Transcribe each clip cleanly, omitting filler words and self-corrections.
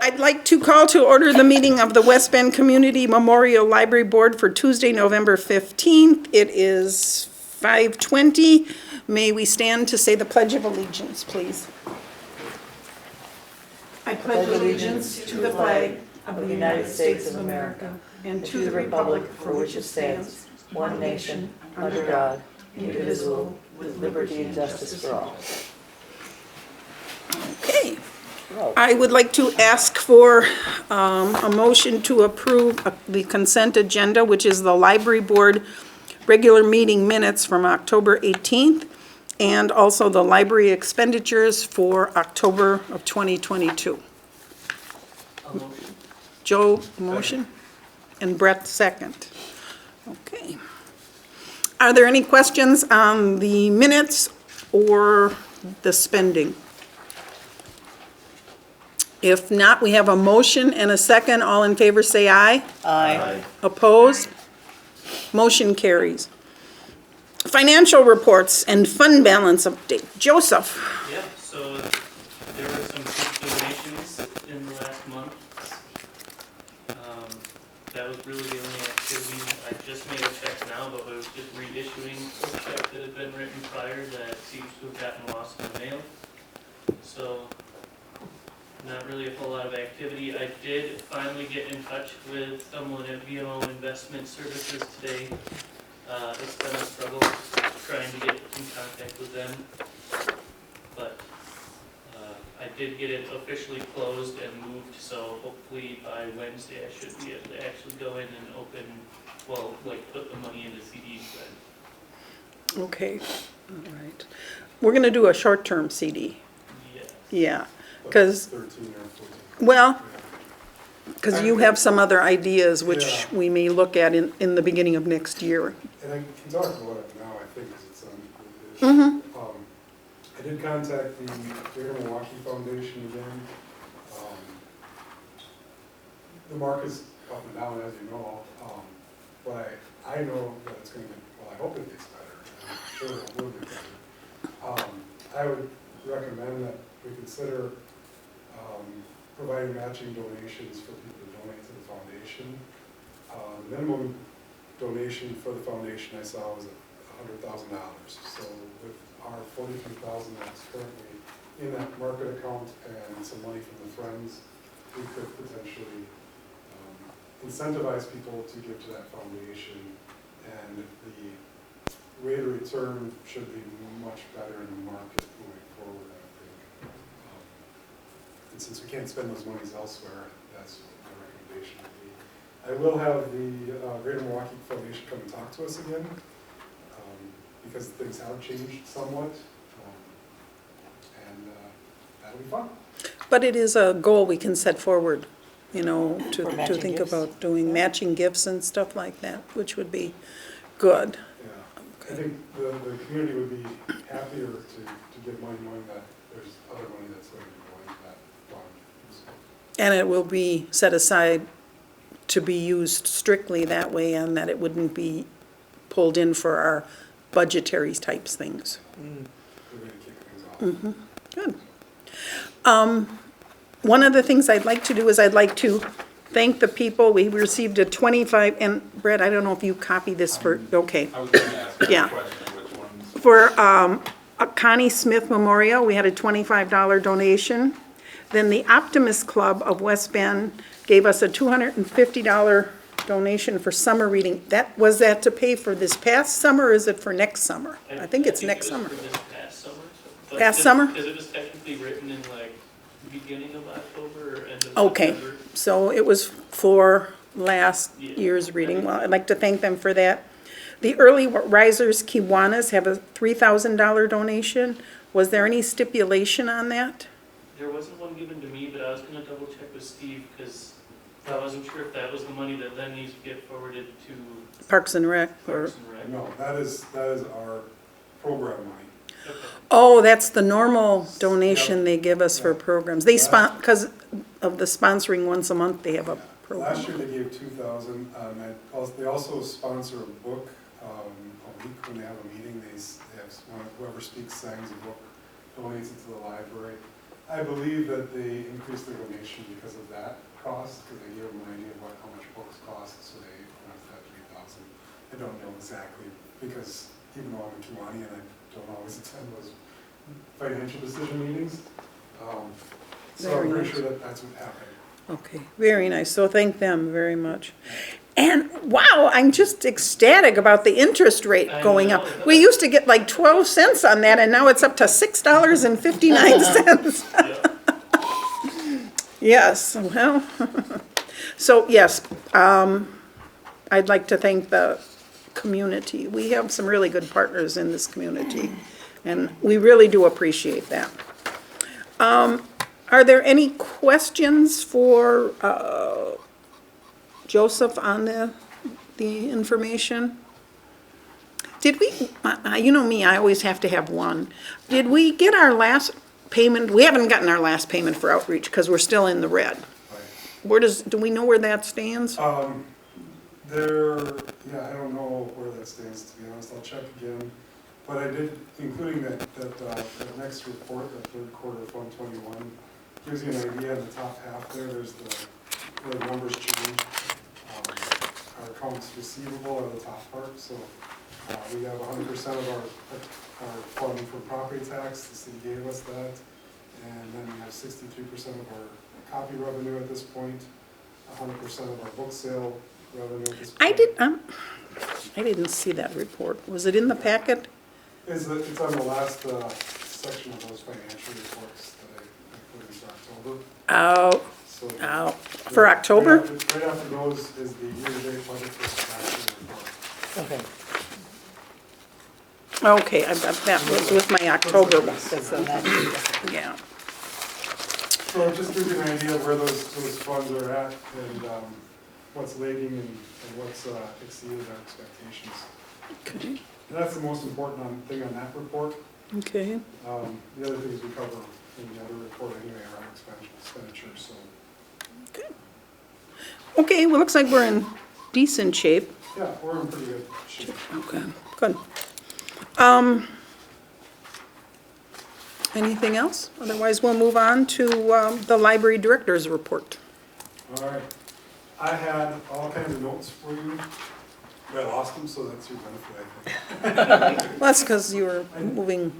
I'd like to call to order the meeting of the West Bend Community Memorial Library Board for Tuesday, November 15th. It is 5:20. May we stand to say the Pledge of Allegiance, please? I pledge allegiance to the flag of the United States of America and to the republic for which it stands, one nation, under God, indivisible, with liberty and justice for all. Okay. I would like to ask for a motion to approve the consent agenda, which is the Library Board regular meeting minutes from October 18th, and also the library expenditures for October of 2022. Joe, motion, and Brett, second. Okay. Are there any questions on the minutes or the spending? If not, we have a motion and a second. All in favor say aye. Aye. Opposed? Motion carries. Financial reports and fund balance update. Joseph. Yep, so there were some big donations in the last month. That was really the only activity. I just made a check now, but I was just reissuing a check that had been written prior that seems to have gotten lost in the mail. So not really a whole lot of activity. I did finally get in touch with someone at VMO Investment Services today. It's been a struggle trying to get in contact with them, but I did get it officially closed and moved, so hopefully by Wednesday I should be able to actually go in and open, well, like put the money into CDs then. Okay, all right. We're going to do a short-term CD. Yeah. Yeah, because, 13 or 14. well, because you have some other ideas which Yeah. we may look at in the beginning of next year. And I can talk about it now, I think, because it's on. I did contact the Greater Milwaukee Foundation again. The market's up and down, as you know, but I know that it's going to get, well, I hope it gets better. I'm sure it will get better. I would recommend that we consider providing matching donations for people to donate to the foundation. The minimum donation for the foundation I saw was $100,000. So with our $43,000 that's currently in that market account and some money from the Friends, we could potentially incentivize people to give to that foundation, and the rate of return should be much better in the market moving forward, I think. And since we can't spend those monies elsewhere, that's what my recommendation would be. I will have the Greater Milwaukee Foundation come and talk to us again, because things have changed somewhat, and that'll be fun. But it is a goal we can set forward, you know, to matching think gifts. about doing matching gifts and stuff like that, which would be good. Yeah, I think the community would be happier to give money knowing that there's other money that's going to be going to that fund. So, And it will be set aside to be used strictly that way, and that it wouldn't be pulled in for our budgetary types things. we're going to kick things off. Good. One of the things I'd like to do is I'd like to thank the people. We received a 25, and Brett, I don't know if you copy this for, okay. I was going to ask Yeah. a question, which ones? For a Connie Smith Memorial, we had a $25 donation. Then the Optimist Club of West Bend gave us a $250 donation for summer reading. Was that to pay for this past summer, or is it for next summer? I think it's next it was summer. for this past summer. But Past summer? Because it was technically written in like beginning of October or end of Okay, September. so it was for last Yeah. year's reading. Well, I'd like to thank them for that. The Early Risers Kiwanis have a $3,000 donation. Was there any stipulation on that? There wasn't one given to me, but I was gonna double check with Steve, because I wasn't sure if that was the money that then needs to get forwarded to Parks and Rec, or, Parks and Rec. No, that is our program money. Okay. oh, that's the normal donation they give us for programs. They because of the sponsoring once a month, they have a program. Last year they gave $2,000. They also sponsor a book a week when they have a meeting. They have whoever speaks sings a book, donates it to the library. I believe that they increased their donation because of that cost, because they gave them an idea of how much books cost, so they went to that 3,000. I don't know exactly, because even though I'm in Kiwanee and I don't always attend those financial decision meetings, so Very I'm pretty nice. sure that that's what happened. Okay, very nice. So thank them very much. And wow, I'm just ecstatic about the interest rate I going know. up. We used to get like 12 cents on that, and now it's up to $6.59. Yeah. Yes, well, so yes, I'd like to thank the community. We have some really good partners in this community, and we really do appreciate that. Are there any questions for Joseph on the information? Did we, you know me, I always have to have one. Did we get our last payment? We haven't gotten our last payment for outreach because we're still in the red. Right. Do we know where that stands? Yeah, I don't know where that stands, to be honest, I'll check again. But I did, including that next report, that third quarter of Fund 21, gives you an idea in the top half there, there's where the numbers change. Our accounts receivable are the top part, so we have 100% of our fund for property tax, the city gave us that. And then we have 63% of our copy revenue at this point, 100% of our book sale revenue at this point. I didn't see that report. Was it in the packet? It's on the last section of those financial reports that I put in for October. Oh, So for October? Right after those is the year-to-date budget for the financial report. Okay, that was with my October one. Yeah. So it just gives you an idea of where those funds are at and what's lagging and what's exceeded our expectations. Okay. And that's the most important thing on that report. Okay. The other things we cover in the other report anyway are our expenditures, so. Okay, well, looks like we're in decent shape. Yeah, we're in pretty good shape. Okay, good. Anything else? Otherwise, we'll move on to the library director's report. All right. I had all kinds of notes for you, but I lost them, so that's your benefit, I think. Well, that's because you were moving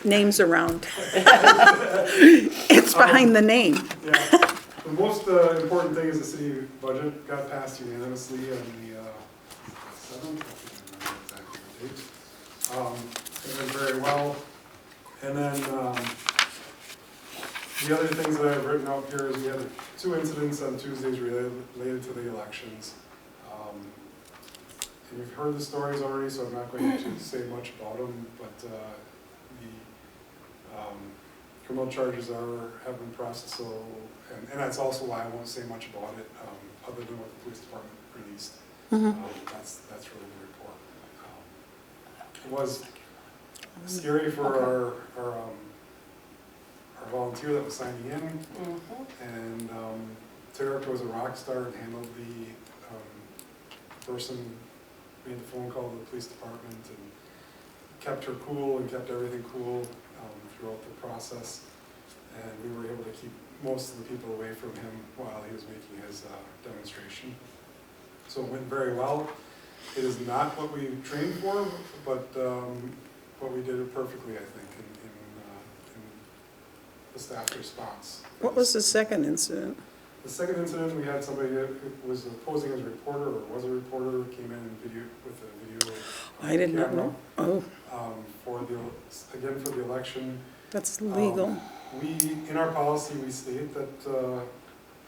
names around. It's behind the name. Yeah. The most important thing is the city budget got passed unanimously on the 7th. I can't remember exactly the date. It went very well. And then the other things that I've written out here is we had 2 incidents on Tuesdays related to the elections. And you've heard the stories already, so I'm not going to say much about them, but the criminal charges have been pressed, so, and that's also why I won't say much about it, other than what the police department released. That's really the report. It was scary for our volunteer that was signing in, and Tarek was a rock star and handled the person, made the phone call to the police department and kept her cool and kept everything cool throughout the process, and we were able to keep most of the people away from him while he was making his demonstration. So it went very well. It is not what we trained for, but we did it perfectly, I think, in the staff response. What was the second incident? The second incident, we had somebody who was posing as a reporter, or was a reporter, came in and with a video. I did not know. Oh, For the election. that's legal. In our policy, we state that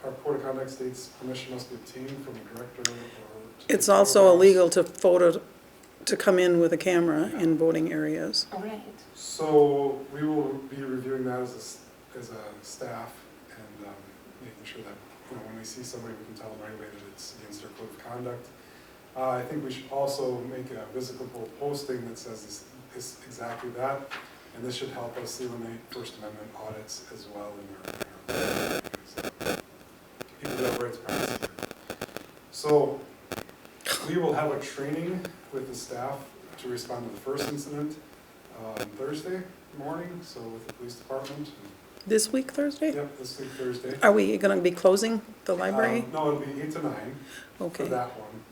our code of conduct states permission must be obtained from the director. It's also illegal to come in with a camera in voting areas. All right. So we will be reviewing that as a staff and making sure that when we see somebody, we can tell them right away that it's against our code of conduct. I think we should also make a visitable posting that says this exactly that, and this should help us eliminate First Amendment audits as well in our people who have rights privacy. So we will have a training with the staff to respond to the first incident on Thursday morning, so with the police department. This week, Thursday? Yep, this week Thursday. Are we gonna be closing the library? No, it'll be 8 to 9 for Okay. that one.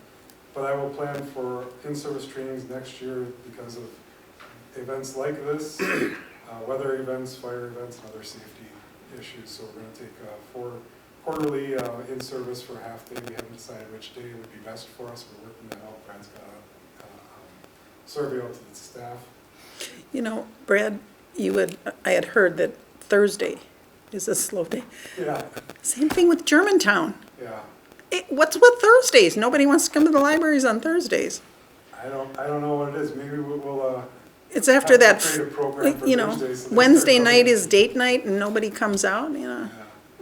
But I will plan for in-service trainings next year because of events like this, weather events, fire events, and other safety issues. So we're gonna take 4 quarterly in-service for a half day. We haven't decided which day would be best for us. We're working that out. Brad's got a survey out to the staff. You know, Brad, I had heard that Thursday is a slow day. Yeah, Same thing with Germantown. yeah. What's with Thursdays? Nobody wants to come to the libraries on Thursdays. I don't know what it is. Maybe we'll It's after have that, to create a program for you know, Thursdays so they Wednesday start night coming. is date night and nobody comes out, you know,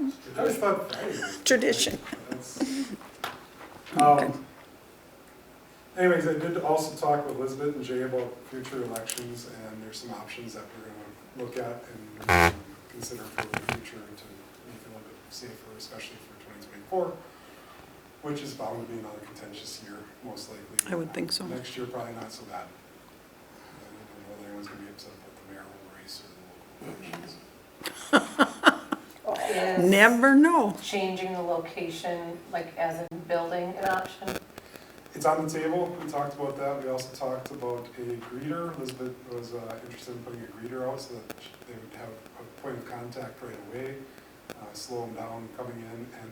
Yeah. I always thought Friday was- tradition. That's- Anyways, I did also talk with Elizabeth and Jay about future elections, and there's some options that we're gonna look at and consider for the future to make it a little bit safer, especially for 2024, which is bound to be another contentious year, most likely. I would think so. Next year, probably not so bad. I don't know whether anyone's gonna be upset about the mayoral race or the local elections. Is Never know. changing the location, like as in building, an option? It's on the table, we talked about that, we also talked about a greeter. Elizabeth was interested in putting a greeter out so that they would have a point of contact right away, slow them down coming in, and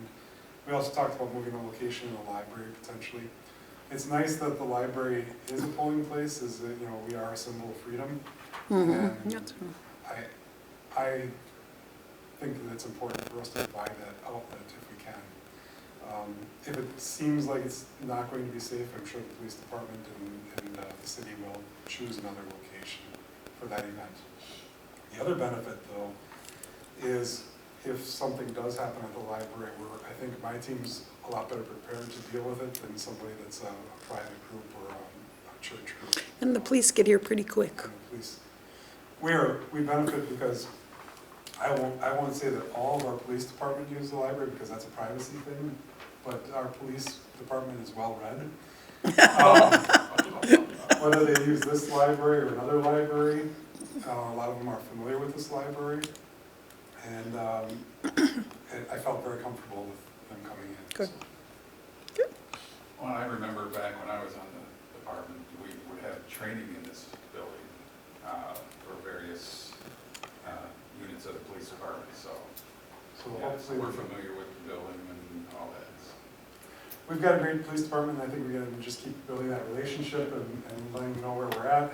we also talked about moving the location in the library potentially. It's nice that the library is a polling place, is that, you know, we are a symbol of freedom. And That's- I think that it's important for us to provide that outlet if we can. If it seems like it's not going to be safe, I'm sure the police department and the city will choose another location for that event. The other benefit, though, is if something does happen at the library, I think my team's a lot better prepared to deal with it than somebody that's a private group or a church group. And the police get here pretty quick. And the police, we benefit because I won't say that all of our police department use the library because that's a privacy thing, but our police department is well-read. Whether they use this library or another library, a lot of them are familiar with this library. And I felt very comfortable with them coming in. Good. So. Well, I remember back when I was on the department, we would have training in this building for various units of the police department, so yeah, Hopefully we're familiar with the building and all that. we've got a great police department, and I think we gotta just keep building that relationship and letting them know where we're at,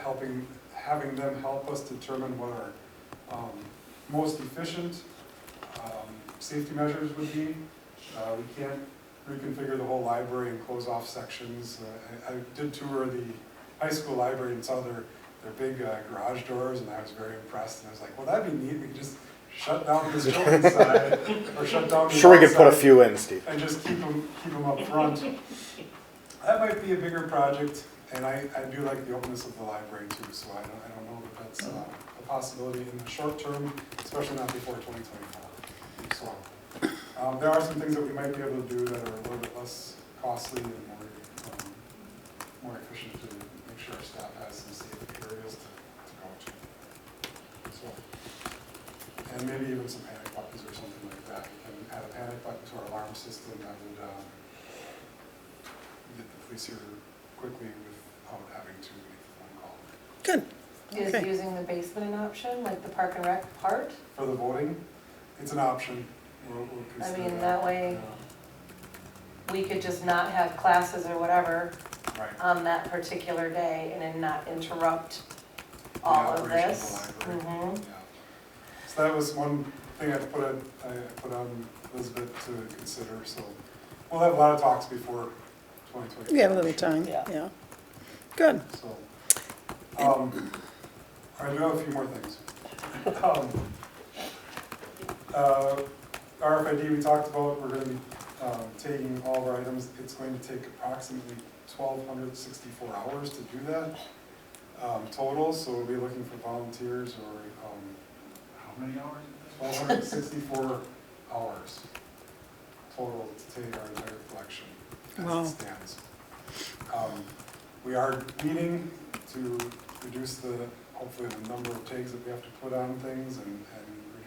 having them help us determine what our most efficient safety measures would be. We can't reconfigure the whole library and close off sections. I did tour the high school library and saw their big garage doors, and I was very impressed. And I was like, well, that'd be neat. We could just shut down this children's side or shut down the Sure, we could put a outside few in, Steve. and just keep them up front. That might be a bigger project, and I do like the openness of the library too. So I don't know that that's a possibility in the short term, especially not before 2024. So there are some things that we might be able to do that are a little bit less costly and more efficient to make sure our staff has some safe areas to go to. So, and maybe even some panic buttons or something like that. We can add a panic button to our alarm system that would get the police here quickly without having to make a phone call. Good. Is Okay. using the basement an option, like the park and rec part? For the voting, it's an option. We'll I consider mean, that way we could just not have classes or whatever Yeah, right. on that particular day and then not interrupt The all of operation this. of the library. Mhm. Yeah. So that was one thing I put on Elizabeth to consider, so we'll have a lot of talks before 2020. We have a little time, Yeah. yeah. Good. So, I do have a few more things. RFID we talked about, we're gonna be taking all of our items. It's going to take approximately 1,264 hours to do that total, so we'll be looking for volunteers or How many hours? 1,264 hours total to take our entire collection Wow. as it stands. We are meeting to reduce hopefully the number of tags that we have to put on things and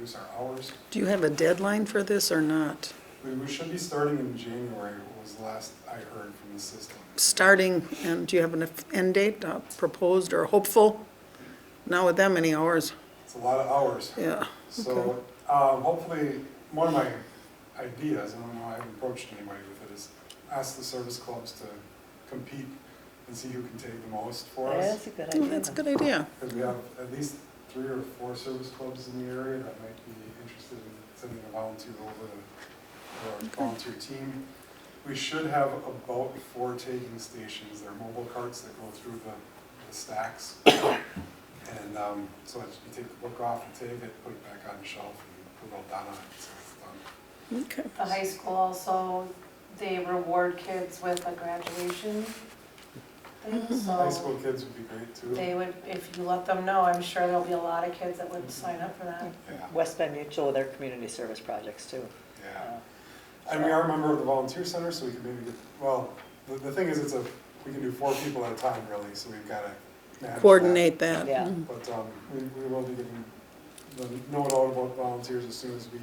reduce our hours. Do you have a deadline for this or not? We should be starting in January, was the last I heard from the system. Starting, and do you have an end date, proposed or hopeful? Not with that many hours, It's a lot of hours. yeah. So, hopefully, one of my ideas, I don't know, I haven't approached anybody with it, is ask the service clubs to compete and see who can take the most for us. That's a good Oh, idea. that's a good idea. Because we have at least 3 or 4 service clubs in the area that might be interested in sending a volunteer over to, or a volunteer team. We should have about 4 tagging stations. They're mobile carts that go through the stacks. And so that you take the book off and tag it, put it back on the shelf, and put it all down on it, so it's done. Okay. The high school also, they reward kids with a graduation thing, High so school kids would be great too. they would, if you let them know, I'm sure there'll be a lot of kids that would sign up for that. Yeah, West Bend Mutual with their community service projects too. yeah. And we are a member of the volunteer center, so we can maybe get, well, the thing is, we can do 4 people at a time really, so we've got to manage that. Coordinate that. Yeah. Mhm. But we will be getting the note out about volunteers as soon as we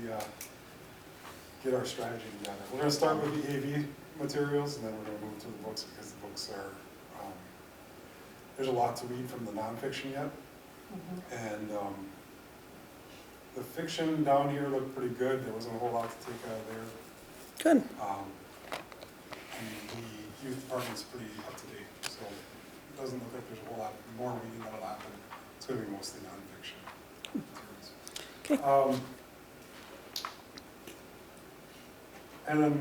get our strategy together. We're going to start with the AV materials, and then we're going to move to the books, because the books are, there's a lot to read from the nonfiction yet. And the fiction down here looked pretty good. There wasn't a whole lot to take out of there. Good. And the youth department's pretty up to date, so it doesn't look like there's a whole lot more reading that'll happen. It's going to be mostly nonfiction materials. Okay. And then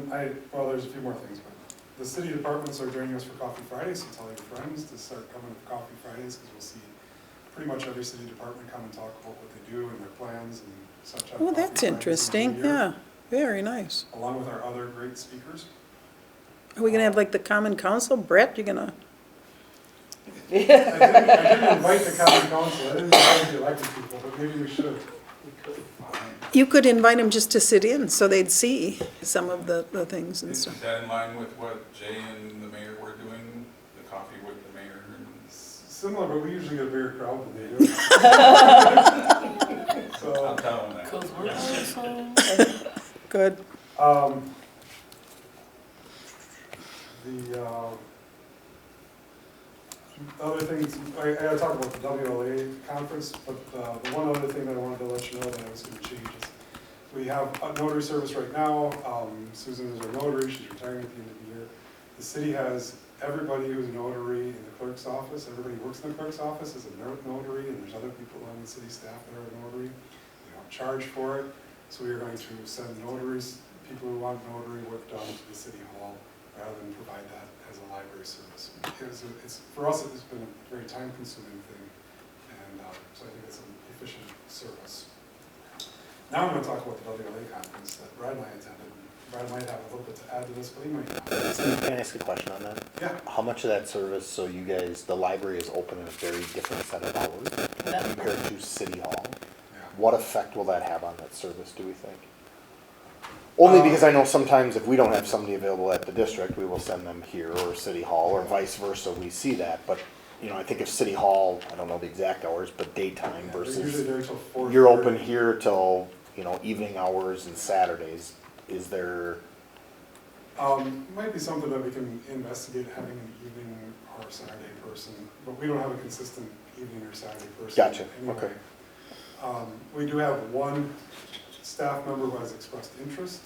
well, there's a few more things, but the city departments are joining us for Coffee Fridays, so tell your friends to start coming to Coffee Fridays, because we'll see pretty much every city department come and talk about what they do and their plans and such. Well, that's interesting, yeah, very nice. Along with our other great speakers. Are we gonna have like the common council? Brett, you gonna, I didn't invite the common council, I didn't invite the elected people, but maybe we should. you could invite them just to sit in, so they'd see some of the things and Is stuff. that in line with what Jay and the mayor were doing, the coffee with the mayor? Similar, but we usually get a bigger crowd than they do. So, I'm telling that. Good. The other things, I gotta talk about the WLA conference, but the one other thing that I wanted to let you know that I was gonna change is, we have a notary service right now. Susan is our notary, she's retiring at the end of the year. The city has everybody who's a notary in the clerk's office, everybody who works in the clerk's office is a notary, and there's other people on the city staff that are a notary. We don't charge for it, so we are going to send notaries, people who want notary work done to the city hall, rather than provide that as a library service. For us, it's been a very time-consuming thing, and so I think it's an efficient service. Now I'm going to talk about the WLA conference that Brad and I attended. Brad might have a little bit to add to this, but he might not. Can I ask a question on that? Yeah. How much of that service, so you guys, the library is open in a very different set of hours compared to City Hall? Yeah. What effect will that have on that service, do we think? Only because I know sometimes if we don't have somebody available at the district, we will send them here or City Hall or vice versa, we see that. But, you know, I think if City Hall, I don't know the exact hours, but daytime Yeah, they're usually versus, there till 4:30. you're open here till, you know, evening hours and Saturdays. Is there, Might be something that we can investigate, having an evening or Saturday person, but we don't have a consistent evening or Saturday person. Gotcha, anyway. okay. We do have one staff member who has expressed interest,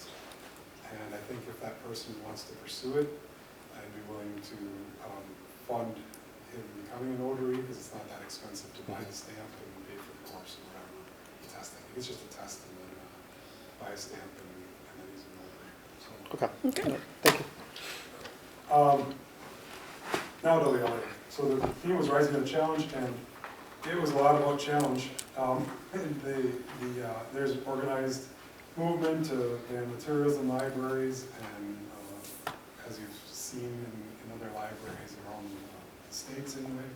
and I think if that person wants to pursue it, I'd be willing to fund him becoming a notary, because it's not that expensive to buy the stamp and pay for the course or whatever, the testing. It's just a test and then buy a stamp and then he's a notary. So, okay, Okay. thank you. now WLA. So the theme was Rising to the Challenge, and it was a lot about challenge. There's an organized movement to ban materials in libraries, and as you've seen in other libraries around the states anyway,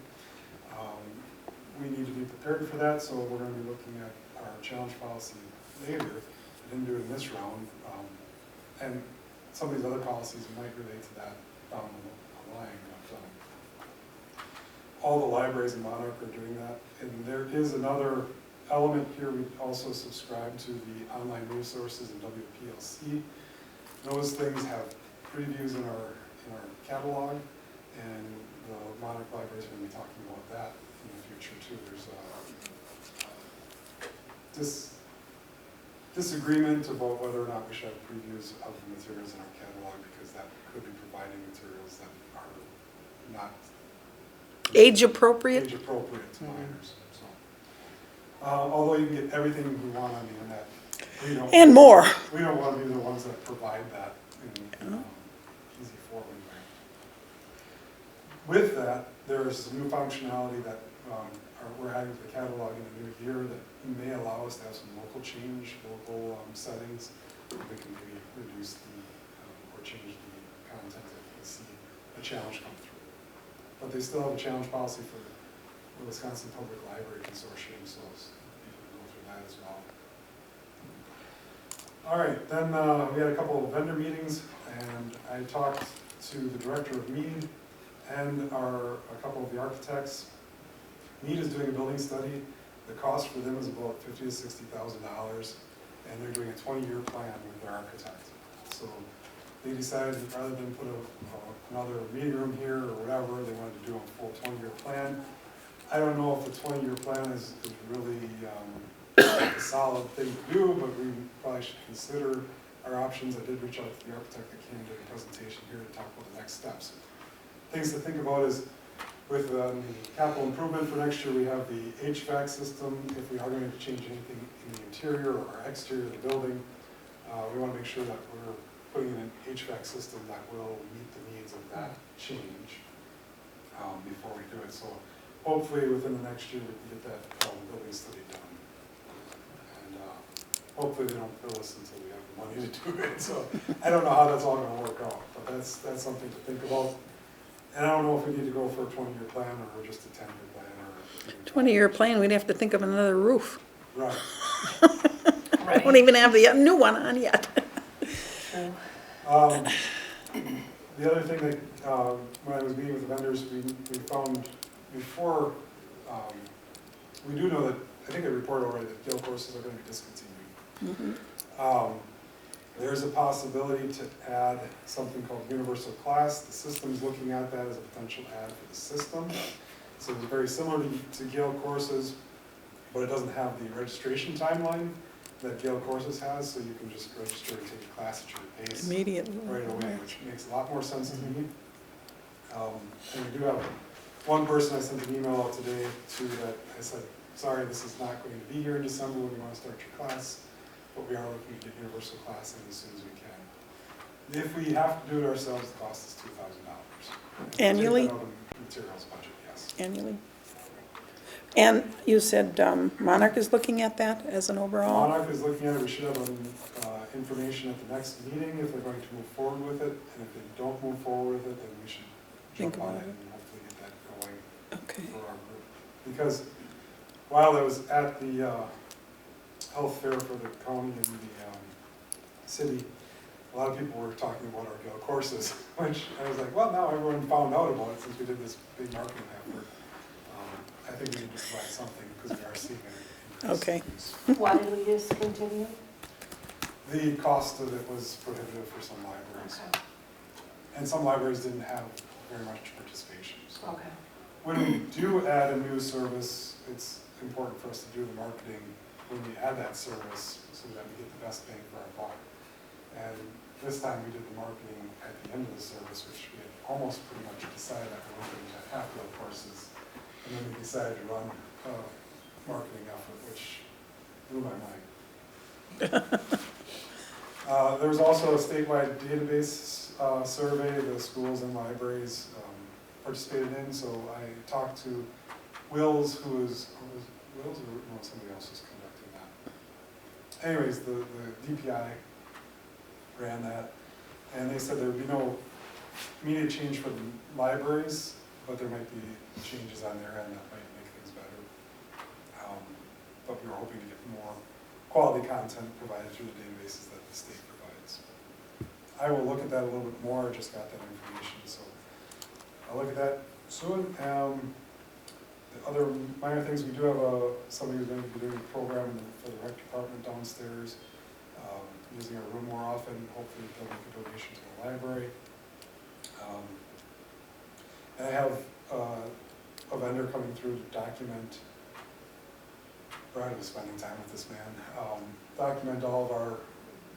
we need to be prepared for that, so we're going to be looking at our challenge policy later. I didn't do it in this round, and some of these other policies might relate to that down the line. But, all the libraries in Monarch are doing that, and there is another element here, we also subscribe to the online resources in WPLC. Those things have previews in our catalog, and the Monarch Library is going to be talking about that in the future too. There's disagreement about whether or not we should have previews of the materials in our catalog, because that could be providing materials that are not Age appropriate? age appropriate to minors. So, although you can get everything we want on the internet, we don't. And more. We don't want to be the ones that provide that in easy form anyway. With that, there is some new functionality that we're adding to the catalog in the new year that may allow us to have some local change, local settings. We can maybe reduce or change the content if we see a challenge come through. But they still have a challenge policy for the Wisconsin Public Library Consortium, so you can go through that as well. All right, then we had a couple of vendor meetings, and I talked to the director of Mead and a couple of the architects. Mead is doing a building study. The cost for them is about $50,000 to $60,000, and they're doing a 20-year plan with their architect. So they decided that rather than put another meeting room here or whatever, they wanted to do a full 20-year plan. I don't know if the 20-year plan is really a solid thing to do, but we probably should consider our options. I did reach out to the architect that came to the presentation here to talk about the next steps. Things to think about is with the capital improvement for next year, we have the HVAC system. If we are going to change anything in the interior or exterior of the building, we want to make sure that we're putting in an HVAC system that will meet the needs of that change before we do it. So hopefully within the next year we can get that building study done. And hopefully they don't bill us until we have the money to do it. So I don't know how that's all going to work out, but that's something to think about. And I don't know if we need to go for a 20-year plan or just a 10-year plan. Or 20-year plan, we'd have to think of another roof. Right. I don't even have the new one on yet. True. The other thing that, when I was meeting with the vendors, we found before, we do know that, I think I reported already that Gale courses are going to be discontinued. Mm-hmm. There's a possibility to add something called Universal Class. The system's looking at that as a potential add for the system. So it's very similar to Gale courses, but it doesn't have the registration timeline that Gale courses has, so you can just register and take a class at your pace Immediately. right away, which makes a lot more sense to me. And we do have one person I sent an email out today to that I said, sorry, this is not going to be here in December when you want to start your class, but we are looking to get Universal Class in as soon as we can. If we have to do it ourselves, the cost is $2,000. Annually? Take that out of the materials budget, yes. Annually. And you said Monarch is looking at that as an overall? Monarch is looking at it. We should have information at the next meeting if they're going to move forward with it. And if they don't move forward with it, then we should jump on it and hopefully get that going for our group. Because while I was at the health fair for the county and the city, a lot of people were talking about our Gale courses, which I was like, well, now everyone found out about it since we did this big marketing effort. I think we need to provide something because we are seeing it. Okay. Why did we discontinue? The cost of it was prohibitive for some libraries. Okay. And some libraries didn't have very much participation. So Okay. when we do add a new service, it's important for us to do the marketing when we add that service so that we get the best bang for our buck. And this time we did the marketing at the end of the service, which we had almost pretty much decided that we were going to have Gale courses. And then we decided to run a marketing effort, which blew my mind. There was also a statewide database survey the schools and libraries participated in. So I talked to Wills, who was Wills or no, somebody else was conducting that. Anyways, the DPI ran that, and they said there would be no immediate change for the libraries, but there might be changes on their end that might make things better. But we were hoping to get more quality content provided through the databases that the state provides. I will look at that a little bit more. I just got that information, so I'll look at that soon. Other minor things, we do have somebody who's going to be doing a program for the rec department downstairs, using our room more often, hopefully they'll make a donation to the library. And I have a vendor coming through to document, Brad was spending time with this man, document all of our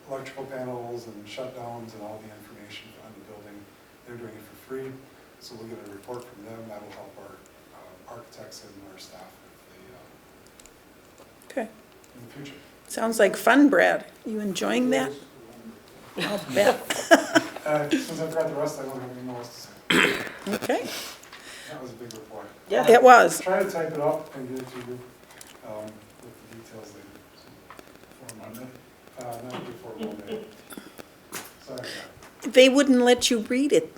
electrical panels and shutdowns and all the information on the building. They're doing it for free, so we'll get a report from them. That will help our architects and our staff if Okay. in the future. Sounds like fun, Brad. You enjoying that? I'll bet. Since I've got the rest, I don't have any more else to say. Okay, That was a big report. Yeah. it was. Try to type it up and get it to you with the details later. For Monday. Not before Monday. Sorry about that. They wouldn't let you read it.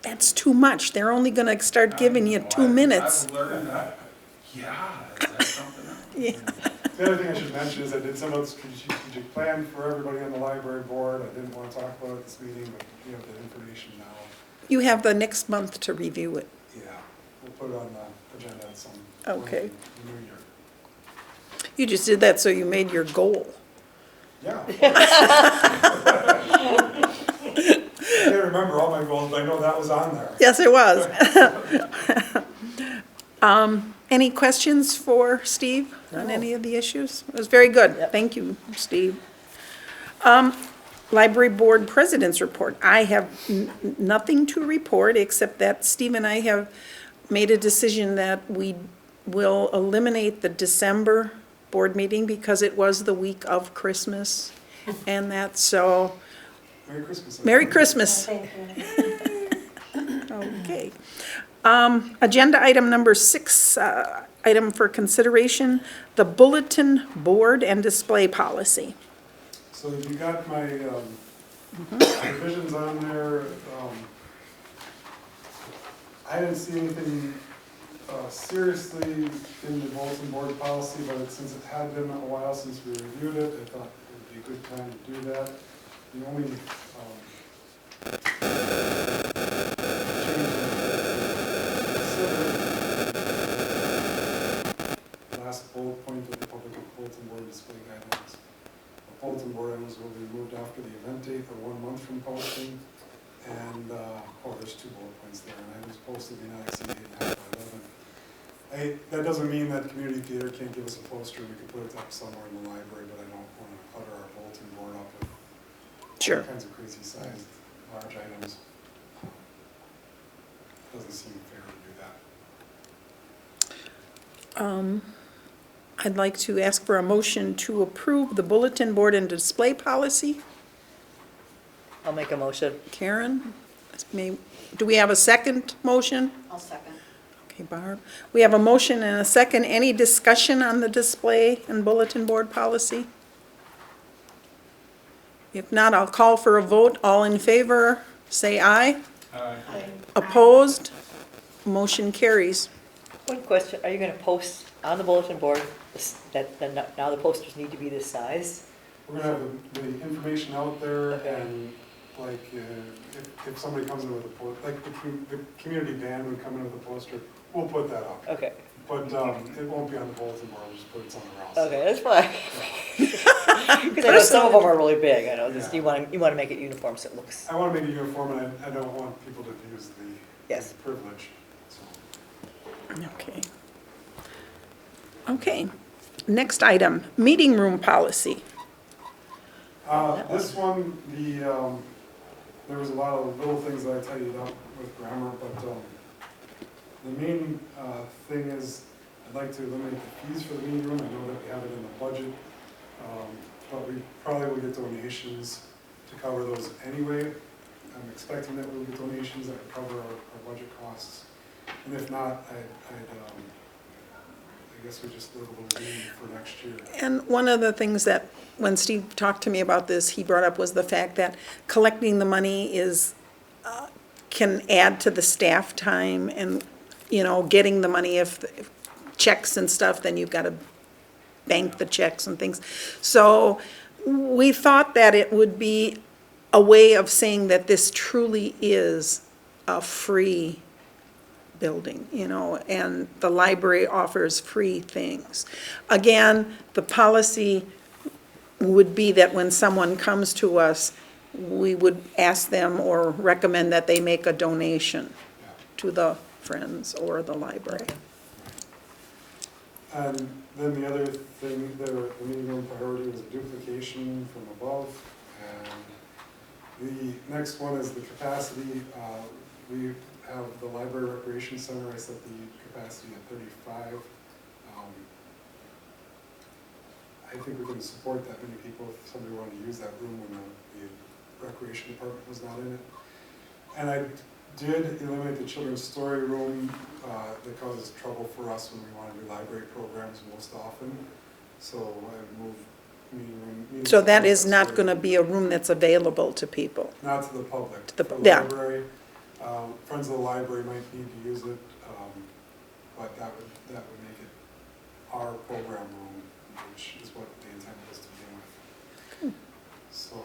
That's too much. They're only gonna start giving you 2 minutes. I've learned that. Yeah, is that something else? Yeah. The other thing I should mention is I did some of the strategic plan for everybody on the library board. I didn't want to talk about it at this meeting, but you have that information now. You have the next month to review it. Yeah, we'll put it on the agenda at some Okay. point in the new year. You just did that so you made your goal. Yeah. I can't remember all my goals, but I know that was on there. Yes, it was. Any questions for Steve on any of the issues? It was very good. Yep. Thank you, Steve. Library Board President's Report. I have nothing to report, except that Steve and I have made a decision that we will eliminate the December board meeting because it was the week of Christmas. And that's so, Merry Christmas. Merry Christmas. Thank you. Okay. Agenda item number 6, item for consideration, the Bulletin Board and Display Policy. So you got my revisions on there. I didn't see anything seriously in the bulletin board policy, but since it had been a while since we reviewed it, I thought it would be a good time to do that. The only last bullet point of the public bulletin board display guidelines. The bulletin board items will be moved after the event date or 1 month from posting. And, there's 2 bullet points there, and items posted may not exceed 8.5 by 11. That doesn't mean that community theater can't give us a poster, we could put it up somewhere in the library, but I don't want to clutter our bulletin board up with Sure. all kinds of crazy sized, large items. Doesn't seem fair to do that. I'd like to ask for a motion to approve the Bulletin Board and Display Policy. I'll make a motion. Karen, do we have a second motion? I'll second. Okay, Barb. We have a motion and a second. Any discussion on the display and bulletin board policy? If not, I'll call for a vote. All in favor, say aye. Opposed? Motion carries. One question, are you gonna post on the bulletin board that now the posters need to be this size? We're gonna have the information out there, Okay. and like, if somebody comes in with a like the community band would come in with a poster, we'll put that up. Okay, But, it won't be on the bulletin board, we'll just put it somewhere else. okay, that's fine. Because I know some of them are really big, I know, just, Yeah. you wanna make it uniform so it looks, I wanna make it uniform, and I don't want people to abuse the Yes. privilege, so. Okay. Okay. Next item, meeting room policy. This one, there was a lot of little things that I tidied up with grammar, but, the main, thing is, I'd like to eliminate the fees for the meeting room. I know that we have it in the budget, but we probably will get donations to cover those anyway. I'm expecting that we'll get donations that would cover our budget costs. And if not, I guess we just live a little lean for next year. And one of the things that, when Steve talked to me about this, he brought up was the fact that collecting the money is, can add to the staff time and, getting the money, if checks and stuff, then you've got to bank the checks and things. So we thought that it would be a way of saying that this truly is a free building, you know, and the library offers free things. Again, the policy would be that when someone comes to us, we would ask them or recommend that they make a donation Yeah. to the Friends or the library. And then the other thing, the meeting room priority was duplication from above. And the next one is the capacity. We have the library recreation center, I set the capacity at 35. I think we can support that many people if somebody wanted to use that room when the recreation department was not in it. And I did eliminate the children's story room that causes trouble for us when we want to do library programs most often. So I moved meeting room. So that is not going to be a room that's available to people? Not to the public. To the- For yeah. library, Friends of the Library might need to use it, but that would make it our program room, which is what the intent was to begin with. So,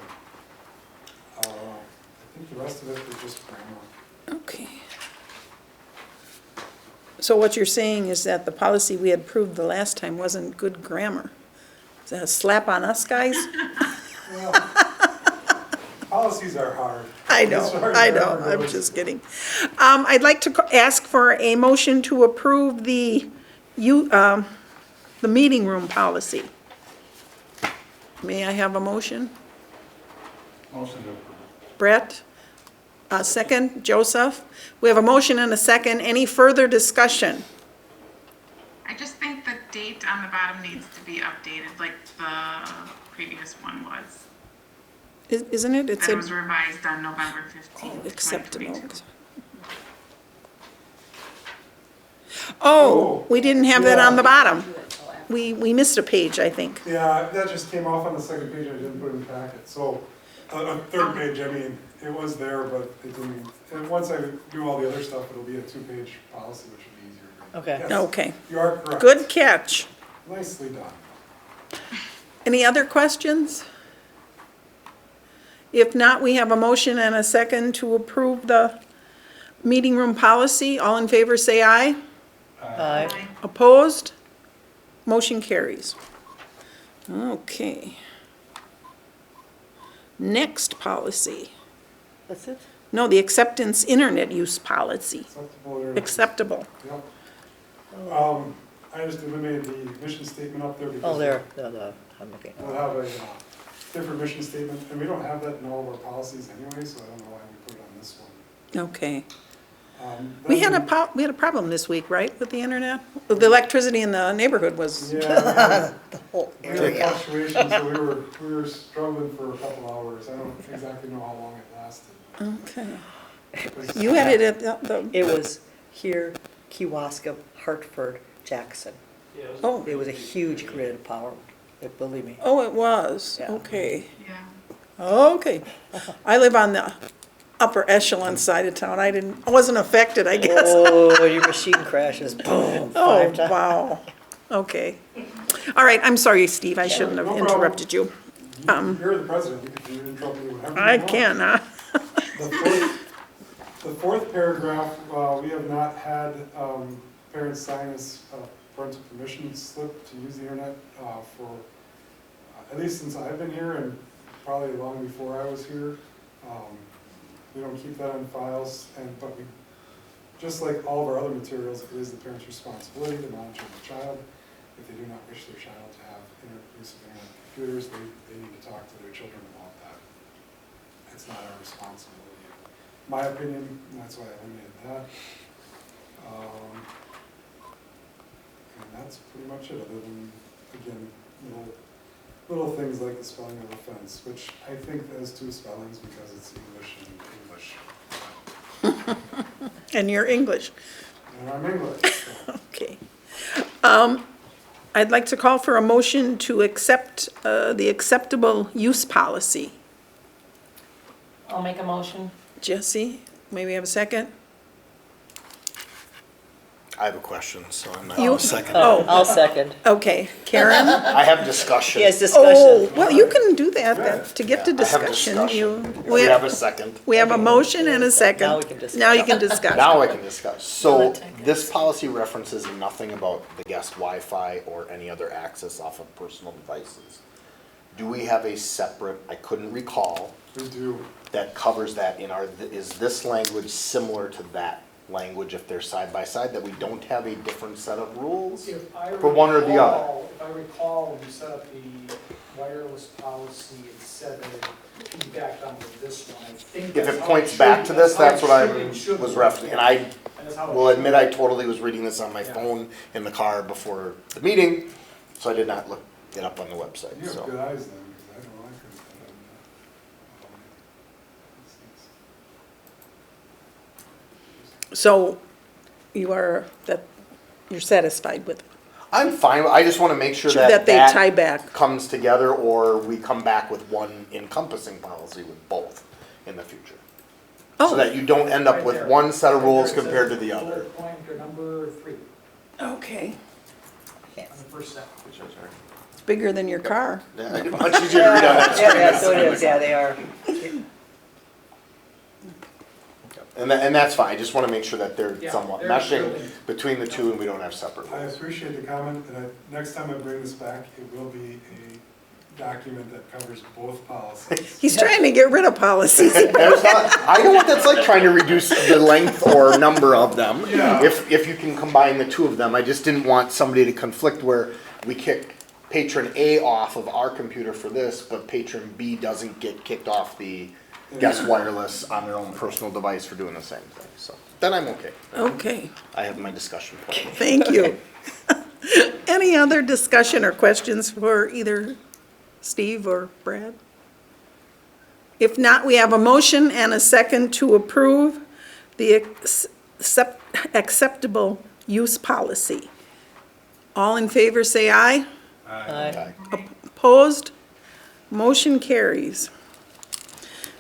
I think the rest of it is just grammar. Okay. So what you're saying is that the policy we had approved the last time wasn't good grammar? Is that a slap on us, guys? Well, policies are hard. I As know, far as I know, grammar I'm goes. just kidding. I'd like to ask for a motion to approve the meeting room policy. May I have a motion? Motion to approve. Brett? A second, Joseph? We have a motion and a second. Any further discussion? I just think the date on the bottom needs to be updated like the previous one was. Isn't it? It That it said was revised on November 15th, acceptable. 2022. Oh, we didn't have that on the Yeah. bottom. We missed a page, I think. Yeah, that just came off on the second page, I didn't put it in the packet, so, third page, I mean, it was there, but it didn't, and once I do all the other stuff, it'll be a two-page policy, which will be easier. Okay. Yes, Okay, you are correct. good catch. Nicely done. Any other questions? If not, we have a motion and a second to approve the meeting room policy. All in favor, say aye. Aye. Opposed? Motion carries. Okay. Next policy. That's it? No, the acceptance internet use policy. Acceptable or? Acceptable. Yep. I just eliminated the mission statement up there because. Oh, there, I'm looking. We'll have a different mission statement, and we don't have that in all of our policies anyway, so I don't know why we put it on this one. Okay. We had Then- we had a problem this week, right, with the internet? The electricity in the neighborhood was, Yeah, Whole we had area. fluctuations, so we were struggling for a couple hours. I don't exactly know how long it lasted. okay. It was- You had it at the, It was here, Kewaskum, Hartford, Jackson. Yeah, it was Oh. It was a huge grid of power, believe me. oh, it was, Yeah. okay. Yeah. Okay. I live on the upper echelon side of town. I wasn't affected, I guess. Oh, your machine crashes, boom, Oh, 5 times. wow. Okay. All right, I'm sorry, Steve, I shouldn't have No problem. interrupted you. You're the president, you can interrupt me whenever you I want. can, huh? The fourth paragraph, we have not had parents sign this parental permission slip to use the internet for, at least since I've been here and probably long before I was here. We don't keep that on files, but we, just like all of our other materials, it is the parent's responsibility to monitor the child. If they do not wish their child to have use of internet computers, they need to talk to their children about that. It's not our responsibility. My opinion, and that's why I eliminated that. And that's pretty much it, other than, again, little things like the spelling of offense, which I think has two spellings because it's English and English. And you're English. And I'm English, so. Okay. I'd like to call for a motion to accept the acceptable use policy. I'll make a motion. Jesse, may we have a second? I have a question, so I'm You- not second. Oh, I'll second. okay. Karen? I have discussion. Yes, Oh, discussion. well, you can do that, to get to I have discussion. discussion. We We have a have, second. we have a motion and a second. Now we can discuss. Now you can discuss. Now I can discuss. So this policy references nothing about the guest Wi-Fi or any other access off of personal devices. Do we have a separate, I couldn't recall, We do, that covers that in our, is this language similar to that language if they're side by side, that we don't have a different set of rules? If I For one or the other. If I recall, when you set up the wireless policy, it said that it feedbacked onto this one. I think If that's it how points should- back to this, that's what I it should was work. referencing. And I And that's how it will should admit work. I totally was reading this on my Yeah. phone in the car before the meeting, so I did not look it up on the website, you have so. good eyes then, because I don't like it. So you are, you're satisfied with, I'm fine, I just wanna make sure that that they tie that back. comes together, or we come back with one encompassing policy with both in the future. So Oh, that you don't end up Right with there. one set of Right rules there, it compared to says the other. bullet point or number 3 okay. on the first sentence. It's bigger than your car. Yeah, much easier to read on that screen. Yeah, so it is, yeah, they are. And that's fine, I just wanna make sure that they're Yeah, somewhat they're meshing really- between the two and we don't have separate I rules. appreciate the comment, and next time I bring this back, it will be a document that covers both policies. He's trying to get rid of policies. There's not, I know what that's like, trying to reduce the length or number of them. Yeah. If you can combine the two of them, I just didn't want somebody to conflict where we kick patron A off of our computer for this, but patron B doesn't get kicked off the guest wireless on their own personal device for doing the same thing, so. Then I'm okay. Okay, I have my discussion point. thank you. Any other discussion or questions for either Steve or Brad? If not, we have a motion and a second to approve the acceptable use policy. All in favor, say aye. Aye. Opposed? Motion carries.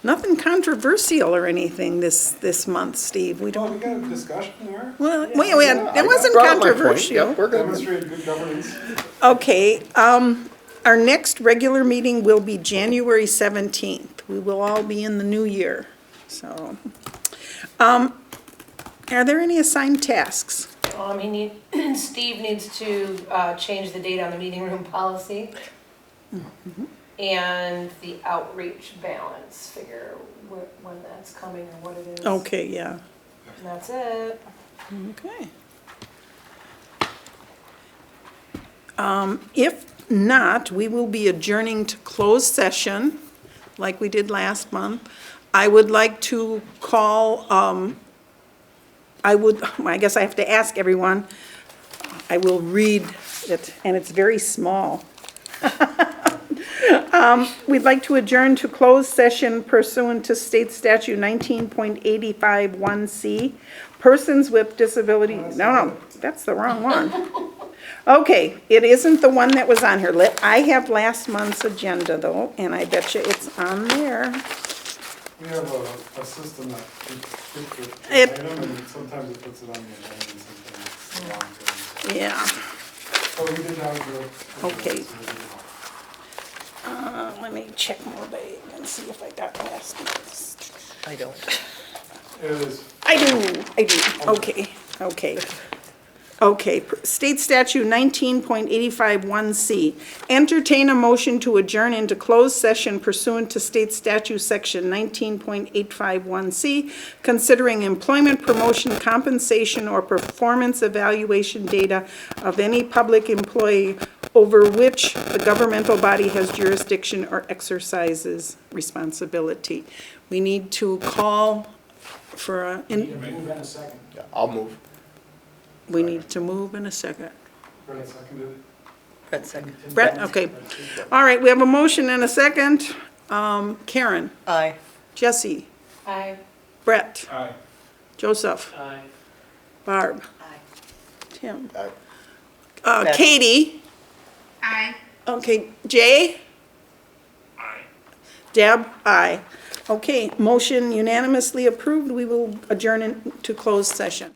Nothing controversial or anything this month, Steve. We Well, don't, we got a discussion there, well, it I wasn't brought up my point. controversial. Yep, we're good. demonstrate good governance. Okay, our next regular meeting will be January 17th. We will all be in the new year, so. Are there any assigned tasks? Steve needs to change the date on the meeting room policy. And the outreach balance, figure when that's coming or what it is. Okay, yeah, And that's it. okay. If not, we will be adjourning to closed session, like we did last month. I would like to call, I guess I have to ask everyone, I will read it, and it's very small. We'd like to adjourn to closed session pursuant to State Statute 19.851C. Persons with disability, no, that's the wrong one. Okay, it isn't the one that was on here. I have last month's agenda though, and I bet you it's on there. We have a system that puts the It- item, and sometimes it puts it on the agenda, and sometimes it's the wrong thing. Yeah, But we did have the. Okay. Let me check more bag and see if I got last month's. I don't. It is, I do, okay. Okay, State Statute 19.851C. Entertain a motion to adjourn into closed session pursuant to State Statute Section 19.851C, considering employment, promotion, compensation, or performance evaluation data of any public employee over which the governmental body has jurisdiction or exercises responsibility. We need to call for a, Need to move in a second. Yeah, I'll move. we need to move in a second. Brett seconded it. Brett second. Brett, okay. All right, we have a motion and a second. Karen, Aye. Jesse, Aye. Brett, Aye. Joseph, Aye. Barb, Aye. Tim, Brett. Katie, Aye. okay, Jay? Aye. Deb, aye. Okay, motion unanimously approved. We will adjourn into closed session.